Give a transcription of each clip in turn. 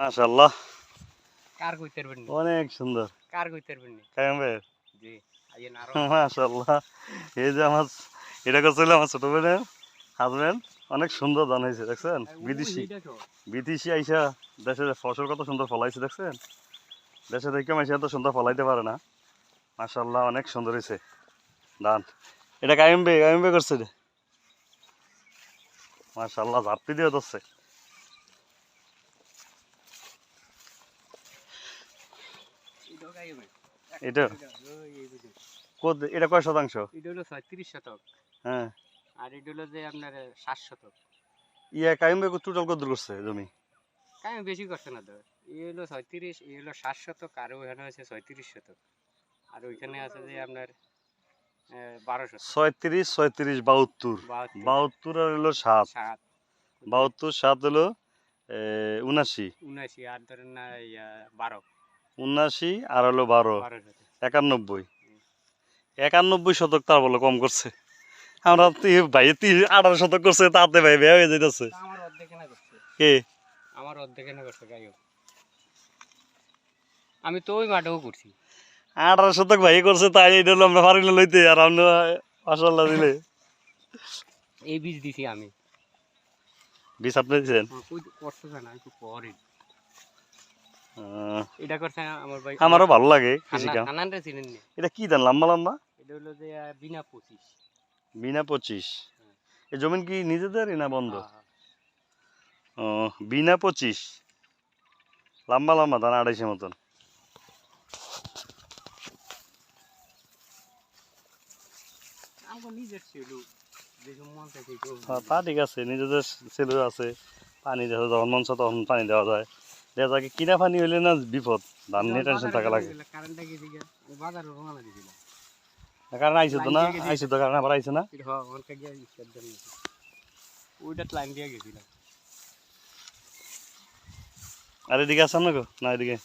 মাশাআল্লাহ কার কইতে পারবেন নি অনেক সুন্দর কার কইতে পারবেন নি কায়েম ভাই জি আইয়েন আরো মাশাআল্লাহ এই যে আমার এটা করছিল আমার ছোট বোনের হাজবেন্ড অনেক সুন্দর ধান হয়েছে দেখছেন বিদেশি বিদেশি আইসা দেশের ফসল কত সুন্দর ফলাইছে দেখছেন দেশে থেকে মাইসে এত সুন্দর ফলাইতে পারে না মাশাআল্লাহ অনেক সুন্দর হয়েছে ধান এটা কায়েম ভাই করছে রে মাশাআল্লাহ ঝাপটি দিয়ে ধরছে এটা এটা কয় শতাংশ এটা হলো 36 শতক হ্যাঁ আর এটা হলো যে আপনার 7 শতক ইয়া কায়েম ভাই টোটাল কত করছে জমি কাই বেশি করছে না তো এই হলো 36 এই হলো 7 শতক আর ওখানে আছে 36 শতক আর ওইখানে আছে যে আপনার 12 শতক 36 36 72 72 আর হলো 7 72 7 হলো 79 79 আর ধরেন না 12 79 আর হলো 12 91 91 শতক তার বলে কম করছে আমরা ভাই 18 শতক করছে তাতে ভাই বেয়া হয়ে যাইতেছে আমার অর্ধেক না করছে কে আমার অর্ধেক না করছে গায়ক আমি তো ওই মাঠেও করছি 18 শতক ভাই করছে তাই এটা হলো আমরা পারি না লইতে আর আমরা মাশাআল্লাহ দিলে এই বীজ দিছি আমি বীজ আপনি দিয়েছেন কই করতে না একটু পরে এটা করছে আমার ভাই আমারও ভালো লাগে কৃষি কাম হানানরে চিনেন নি এটা কি দেন লম্বা লম্বা এটা হলো যে বিনা 25 বিনা 25 এই জমিন কি নিজেদেরই না বন্ধ ও বিনা 25 লম্বা লম্বা ধান 250 মতন তা ঠিক আছে নিজেদের ছেলে আছে পানি দেওয়া যখন মন তখন পানি দেওয়া যায় দেখা যায় কিনা পানি হইলে না বিপদ ধান নিয়ে টেনশন থাকা লাগে কারণ আইসে তো না আইসে তো কারণ আবার আইসে না আর এদিকে আছে না গো না এদিকে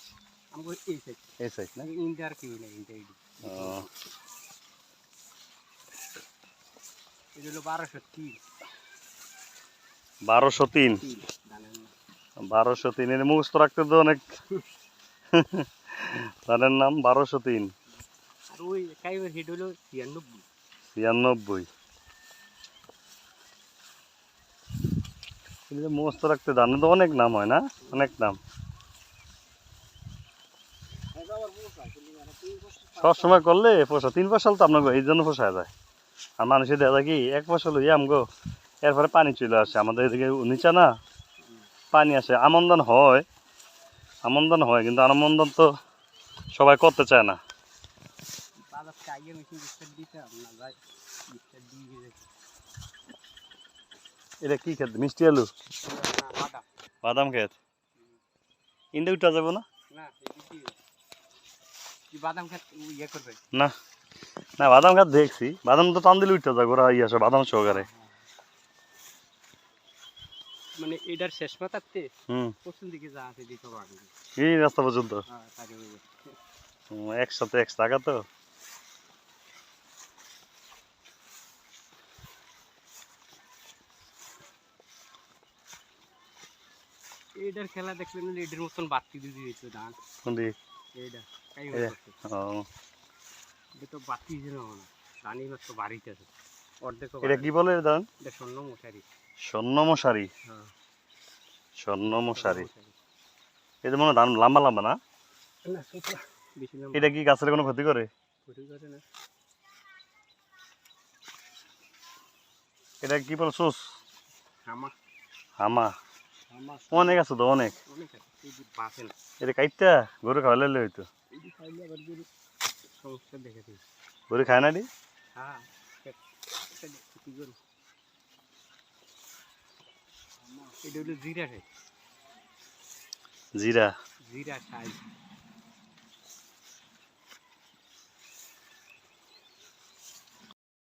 এই সাইড না এটা হলো 1203 1203 এর মুখস্থ রাখতে তো অনেক ধানের নাম 1203 আর ওই কাইবার হেড হলো 96 96 কিন্তু মুখস্থ রাখতে ধানের তো অনেক নাম হয় না অনেক নাম সব সময় করলে পোষা 3 ফসল তো আপনার এই জন্য পোষায় যায় আর মানুষের দেখা যায় কি 1 ফসল হইয়া আমগো এরপরে পানি চলে আসে আমাদের এদিকে নিচা না পানি আসে আমন্দান হয় কিন্তু আমন্দান তো সবাই করতে চায় না এটা কি খেত মিষ্টি আলু বাদাম খেত ইন্দে উঠা যাবো না বাদাম খেত ইয়ে করবে না না বাদাম খাত দেখছি বাদাম তো টান দিলে উঠতে যাবে ওরা ইয়ে আসে বাদাম সহকারে মানে এটার শেষ পাতাতে পশ্চিম দিকে যা আছে দিতে পারবে এই রাস্তা পর্যন্ত একসাথে এক টাকা তো এটার খেলা দেখলেন এটার মতন বাতি দিয়ে দিয়েছে ধান কোনটি এইটা এটা তো বাতি ছিল না ধানই মাত্র বাড়িতে আছে অর্ধেক এটা কি বলে ধান এটা স্বর্ণ মশারি স্বর্ণ মশারি এটা মনে ধান লম্বা লম্বা না এটা কি গাছের কোনো ক্ষতি করে না এটা কি বলে সোস হামা অনেক আছে তো অনেক এটা কাইটটা গরু খাওয়ালে হইতো গরু খায় না দি এটা হলো জিরা জিরা জিরা খাই